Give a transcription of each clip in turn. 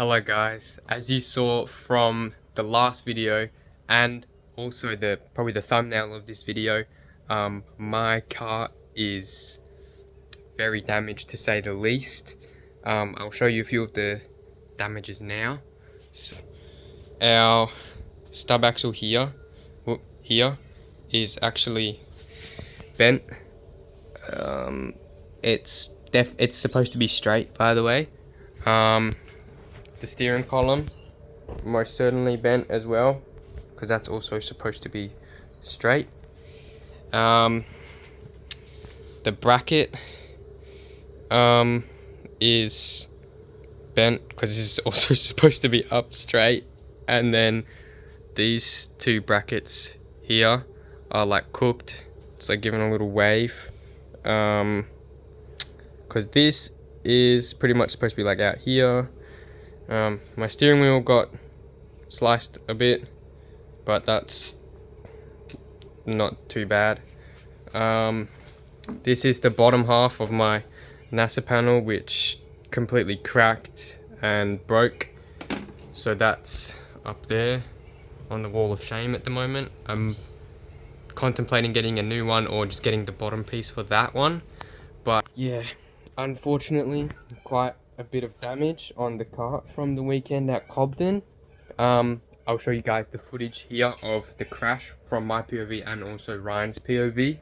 Hello guys, as you saw from the last video and also probably the thumbnail of this video, my car is very damaged to say the least. I'll show you a few of the damages now. So, our stub axle here is actually bent. It's supposed to be straight, by the way. The steering column most certainly bent as well, because that's also supposed to be straight. The bracket is bent because this is also supposed to be up straight, and then these two brackets here are like cooked. It's like giving a little wave, because this is pretty much supposed to be like out here. My steering wheel got sliced a bit, but that's not too bad. This is the bottom half of my NASA panel, which completely cracked and broke, so that's up there on the wall of shame at the moment. I'm contemplating getting a new one or just getting the bottom piece for that one, but yeah, unfortunately quite a bit of damage on the kart from the weekend at Cobden. I'll show you guys the footage here of the crash from my POV and also Ryan's POV.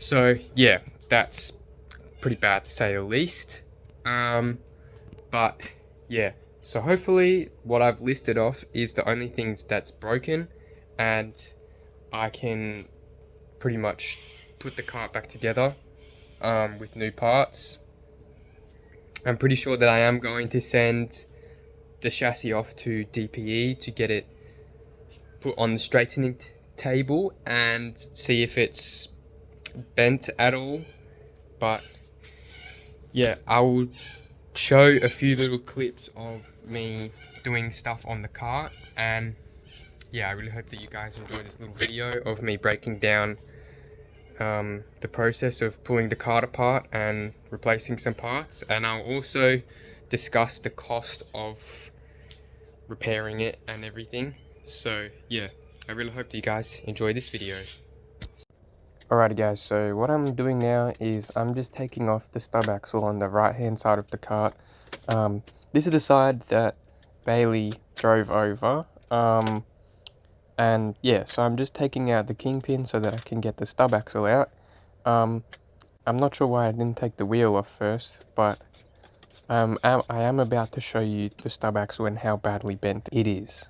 So yeah, that's pretty bad to say the least. But yeah, so hopefully what I've listed off is the only things that's broken, and I can pretty much put the kart back together with new parts. I'm pretty sure that I am going to send the chassis off to DPE to get it put on the straightening table and see if it's bent at all. But yeah, I will show a few little clips of me doing stuff on the kart, and yeah, I really hope that you guys enjoy this little video of me breaking down the process of pulling the kart apart and replacing some parts, and I'll also discuss the cost of repairing it and everything. So yeah, I really hope that you guys enjoy this video. Alrighty guys, so what I'm doing now is I'm just taking off the stub axle on the right hand side of the kart. This is the side that Bailey drove over, and yeah, so I'm just taking out the kingpin so that I can get the stub axle out. I'm not sure why I didn't take the wheel off first, but I am about to show you the stub axle and how badly bent it is.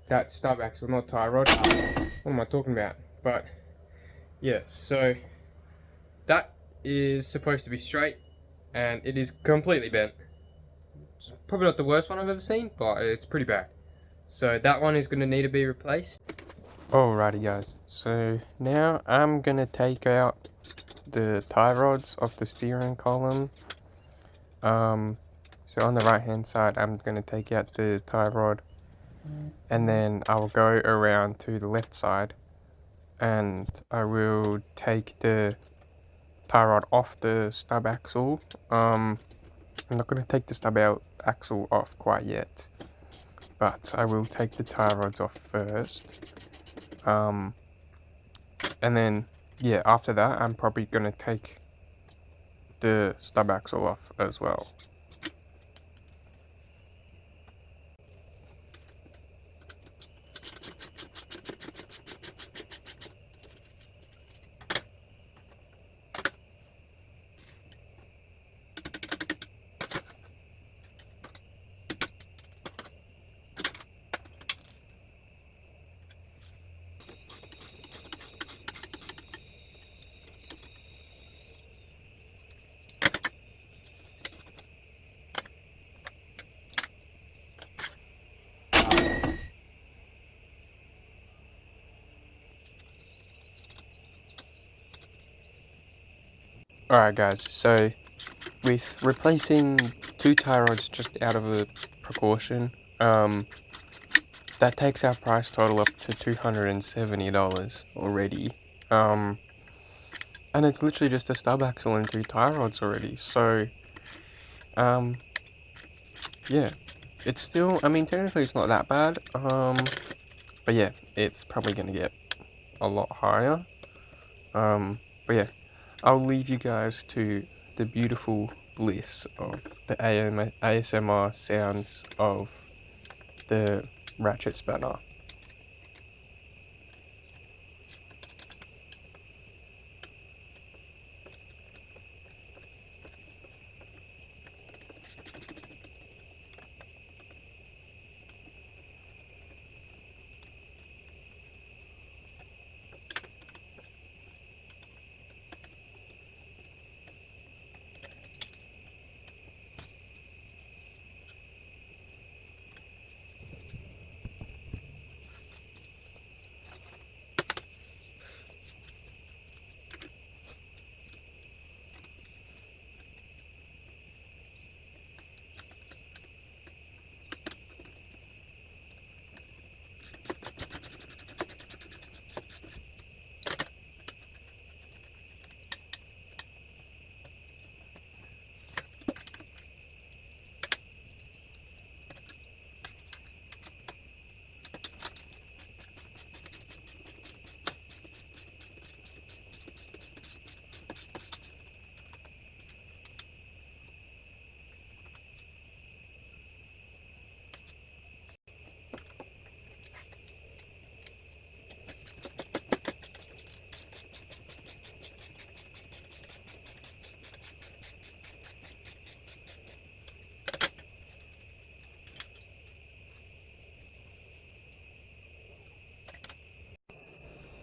That stub axle, not tie rod. What am I talking about? But yeah, so that is supposed to be straight, and it is completely bent. It's probably not the worst one I've ever seen, but it's pretty bad. So that one is going to need to be replaced. Alrighty guys, so now I'm going to take out the tie rods off the steering column. So on the right hand side, I'm going to take out the tie rod, and then I'll go around to the left side and I will take the tie rod off the stub axle. I'm not going to take the stub axle off quite yet, but I will take the tie rods off first. And then yeah, after that I'm probably going to take the stub axle off as well. Alright guys, so with replacing 2 tie rods just out of a precaution, that takes our price total up to $270 already. And it's literally just a stub axle and 2 tie rods already, so yeah, it's still, I mean, technically it's not that bad, but yeah, it's probably gonna get a lot higher. But yeah, I'll leave you guys to the beautiful bliss of the ASMR sounds of the ratchet spanner.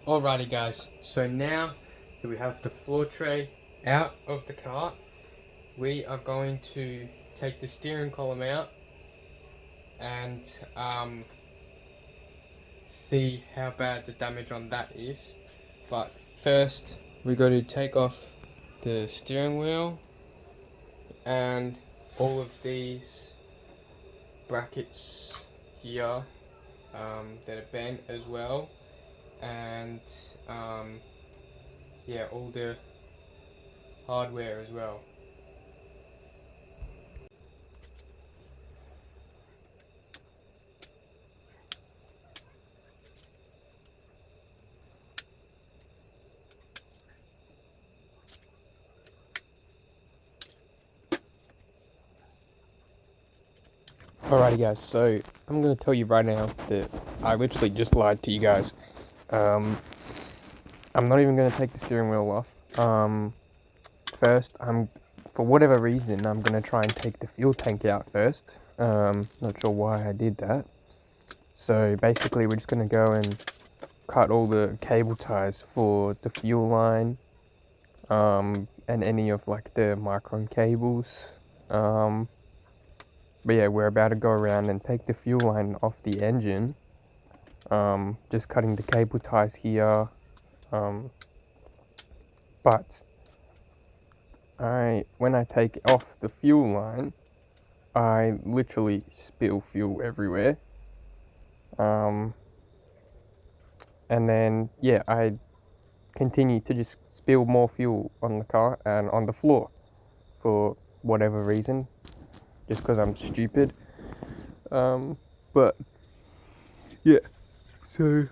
Alrighty guys, so now that we have the floor tray out of the cart, we are going to take the steering column out and see how bad the damage on that is. But first we're going to take off the steering wheel and all of these brackets here that are bent as well, and yeah, all the hardware as well. Alrighty guys, so I'm gonna tell you right now that I literally just lied to you guys. I'm not even gonna take the steering wheel off. First, for whatever reason, I'm gonna try and take the fuel tank out first. Not sure why I did that. So basically, we're just gonna go and cut all the cable ties for the fuel line, and any of like the micron cables. But yeah, we're about to go around and take the fuel line off the engine. Just cutting the cable ties here. But when I take off the fuel line, I literally spill fuel everywhere. And then yeah, I continue to just spill more fuel on the car and on the floor for whatever reason, just because I'm stupid. But yeah, so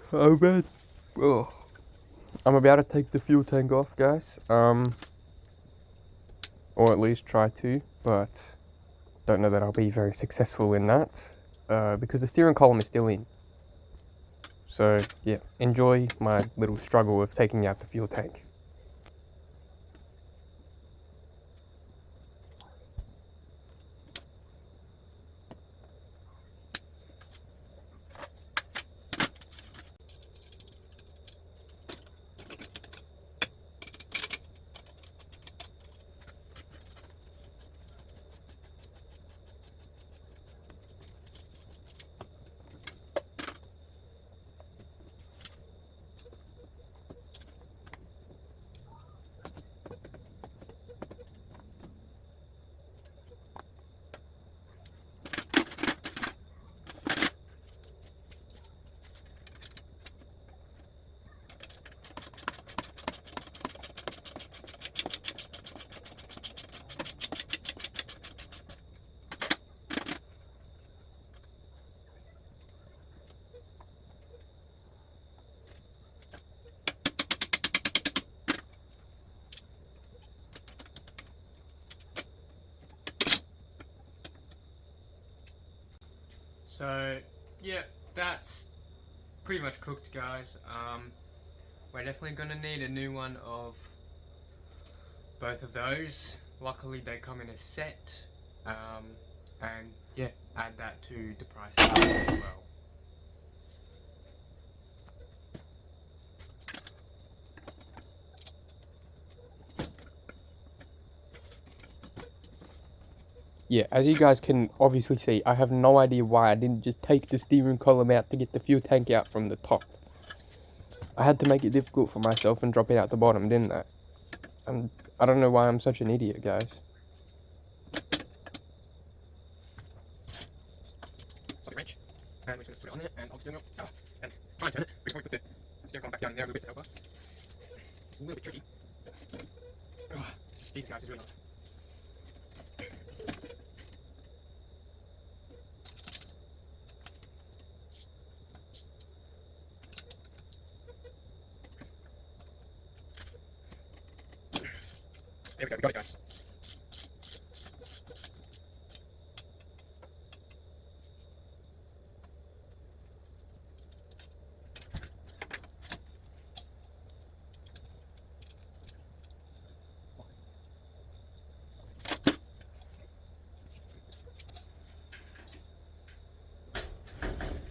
I'm about to take the fuel tank off, guys. Or at least try to, but don't know that I'll be very successful in that, because the steering column is still in. So yeah, enjoy my little struggle of taking out the fuel tank. So yeah, that's pretty much cooked, guys. We're definitely gonna need a new one of both of those. Luckily they come in a set. And yeah, add that to the price as well. Yeah, as you guys can obviously see, I have no idea why I didn't just take the steering column out to get the fuel tank out from the top. I had to make it difficult for myself and drop it out the bottom, didn't I? And I don't know why I'm such an idiot, guys. Socket wrench, and we're just going to put it on there, and I'll steering wheel, and try and turn it. We can probably put the steering column back down in there a little bit to help us. It's a little bit tricky. Jesus guys, it's really hard. There we go, we got it, guys.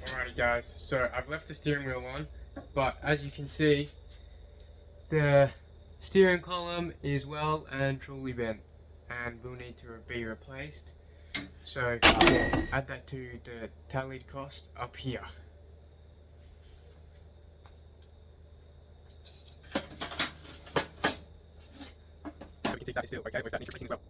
Alrighty guys, so I've left the steering wheel on, but as you can see, the steering column is well and truly bent and will need to be replaced. So yeah, add that to the tallied cost up here. So we can see that is still okay, with that needs replacing as well.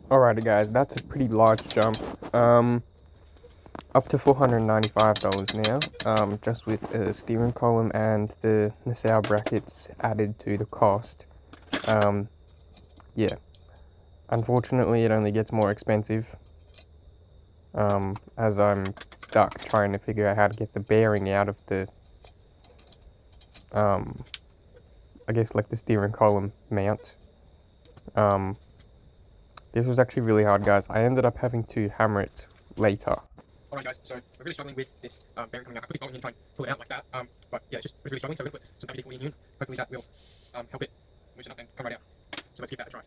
Alrighty guys, that's a pretty large jump. Up to $495 now, just with the steering column and the nacelle brackets added to the cost. Yeah, unfortunately it only gets more expensive, as I'm stuck trying to figure out how to get the bearing out of the, I guess like the steering column mount. This was actually really hard, guys. I ended up having to hammer it later. Alright guys, so we're really struggling with this bearing coming out. I put the bolt in and try and pull it out like that, but yeah, it's just really struggling, so we're going to put some WD-40 in. Hopefully that will help it loosen up and come right out. So let's give that a try.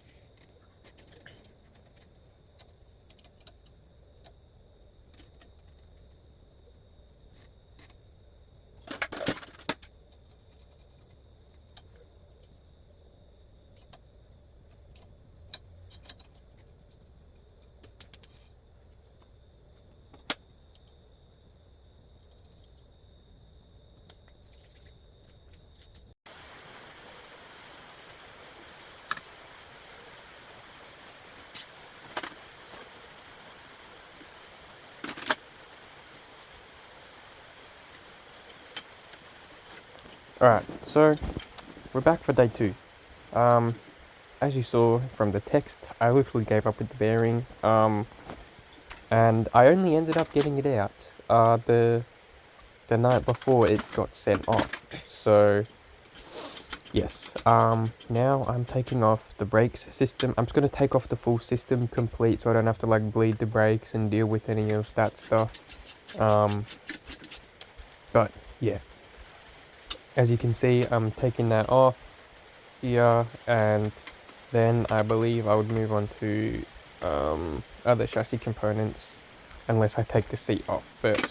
Alright, so we're back for day 2. As you saw from the text, I literally gave up with the bearing, and I only ended up getting it out the night before it got sent off. So yes, now I'm taking off the brakes system. I'm just going to take off the full system complete so I don't have to like bleed the brakes and deal with any of that stuff. But yeah, as you can see, I'm taking that off here, and then I believe I would move on to other chassis components, unless I take the seat off first.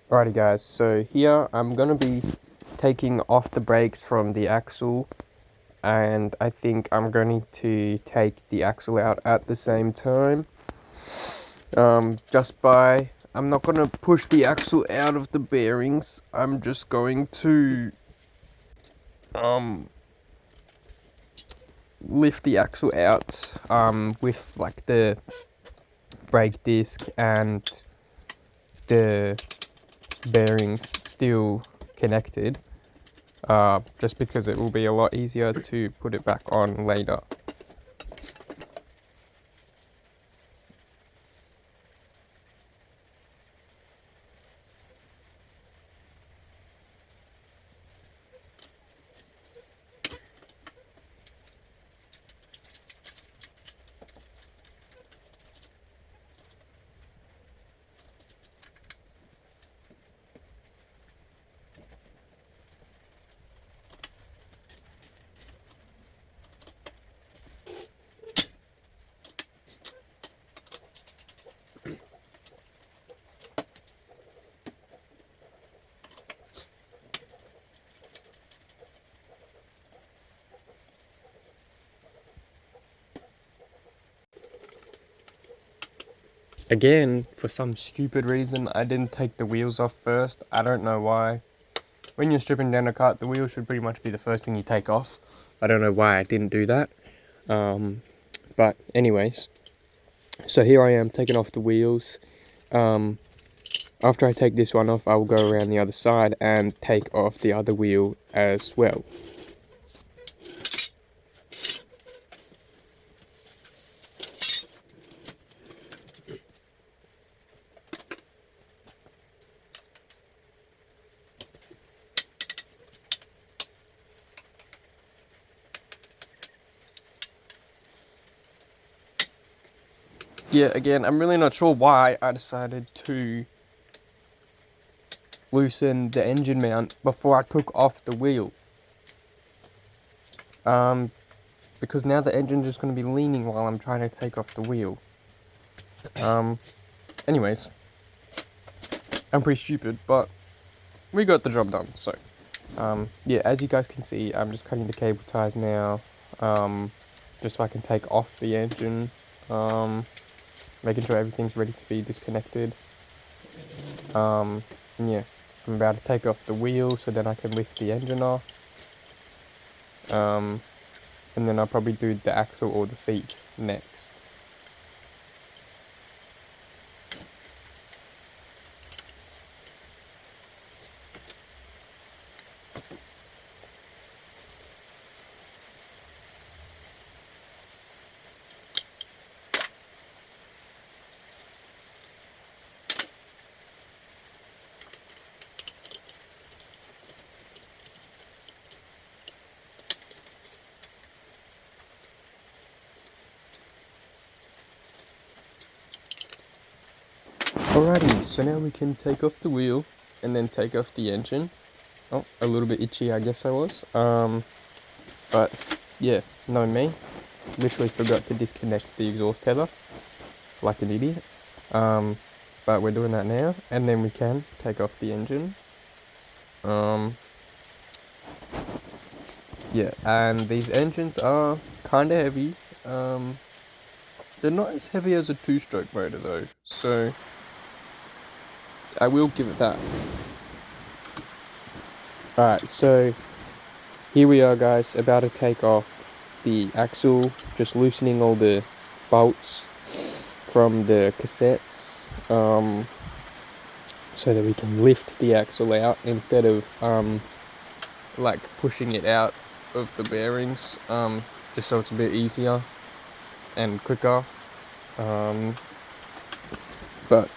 Alrighty guys, so here I'm gonna be taking off the brakes from the axle, and I think I'm going to take the axle out at the same time. I'm not gonna push the axle out of the bearings, I'm just going to lift the axle out with like the brake disc and the bearings still connected, just because it will be a lot easier to put it back on later. Again, for some stupid reason, I didn't take the wheels off first. I don't know why. When you're stripping down a kart, the wheels should pretty much be the first thing you take off. I don't know why I didn't do that. But anyways, so here I am taking off the wheels. After I take this one off, I will go around the other side and take off the other wheel as well. Yeah, again, I'm really not sure why I decided to loosen the engine mount before I took off the wheel. Because now the engine's just going to be leaning while I'm trying to take off the wheel. Anyways, I'm pretty stupid, but we got the job done, so. Yeah, as you guys can see, I'm just cutting the cable ties now, just so I can take off the engine, making sure everything's ready to be disconnected. And yeah, I'm about to take off the wheel so then I can lift the engine off. And then I'll probably do the axle or the seat next. Alrighty, so now we can take off the wheel and then take off the engine. Oh, a little bit itchy, I guess I was. But yeah, know me. Literally forgot to disconnect the exhaust tether, like an idiot. But we're doing that now, and then we can take off the engine. Yeah, and these engines are kind of heavy. They're not as heavy as a two-stroke motor though, so I will give it that. Alright, so here we are guys, about to take off the axle, just loosening all the bolts from the cassettes, so that we can lift the axle out instead of like pushing it out of the bearings, just so it's a bit easier and quicker. But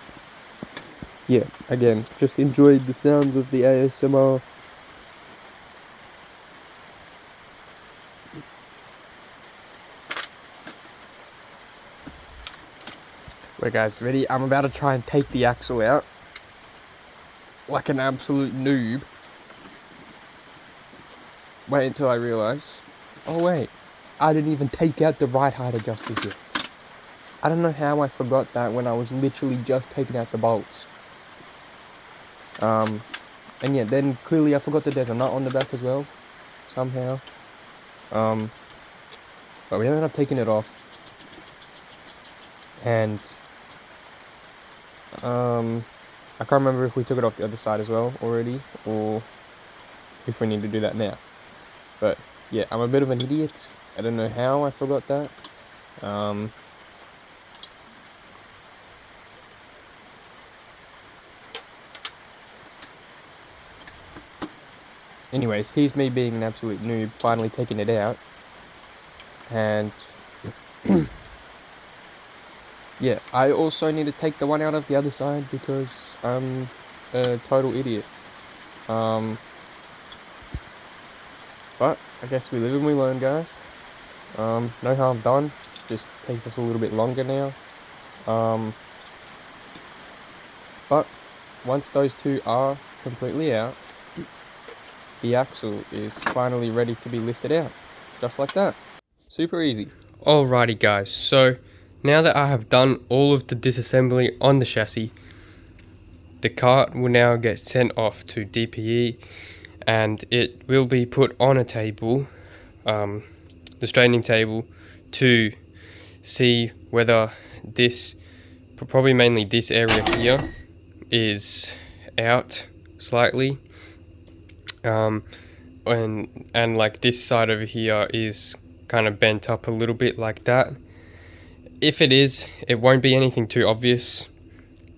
yeah, again, just enjoyed the sounds of the ASMR. Right guys, ready? I'm about to try and take the axle out like an absolute noob. Wait until I realise. Oh wait, I didn't even take out the right height adjusters yet. I don't know how I forgot that when I was literally just taking out the bolts. And yeah, then clearly I forgot that there's a nut on the back as well, somehow. But we ended up taking it off, and I can't remember if we took it off the other side as well already, or if we need to do that now. But yeah, I'm a bit of an idiot. I don't know how I forgot that. Anyways, here's me being an absolute noob, finally taking it out. And yeah, I also need to take the one out of the other side because I'm a total idiot. But I guess we live and we learn, guys. No harm done, just takes us a little bit longer now. But once those two are completely out, the axle is finally ready to be lifted out, just like that. Super easy. Alrighty guys, so now that I have done all of the disassembly on the chassis, the kart will now get sent off to DPE and it will be put on a table, the straightening table, to see whether this, probably mainly this area here, is out slightly. And like this side over here is kind of bent up a little bit like that. If it is, it won't be anything too obvious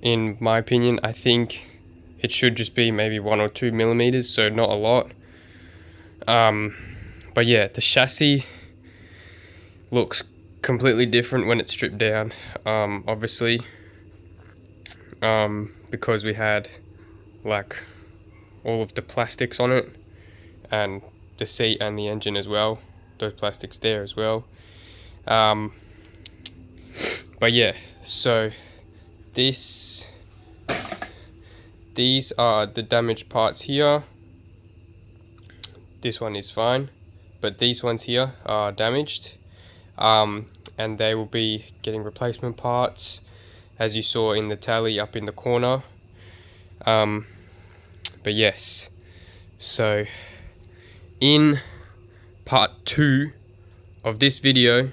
in my opinion. I think it should just be maybe 1 or 2 millimeters, so not a lot. But yeah, the chassis looks completely different when it's stripped down, obviously, because we had like all of the plastics on it, and the seat and the engine as well, those plastics there as well. But yeah, so these are the damaged parts here. This one is fine, but these ones here are damaged, and they will be getting replacement parts, as you saw in the tally up in the corner. But yes, so in part 2 of this video,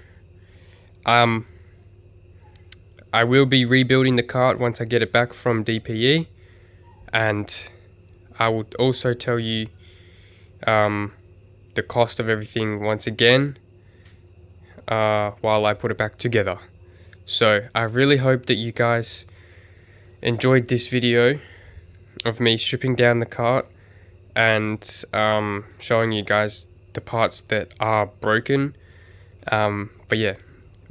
I will be rebuilding the kart once I get it back from DPE, and I will also tell you the cost of everything once again while I put it back together. So I really hope that you guys enjoyed this video of me stripping down the kart and showing you guys the parts that are broken. But yeah,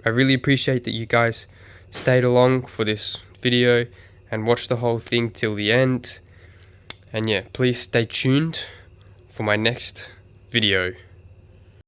I really appreciate that you guys stayed along for this video and watched the whole thing till the end. And yeah, please stay tuned for my next video.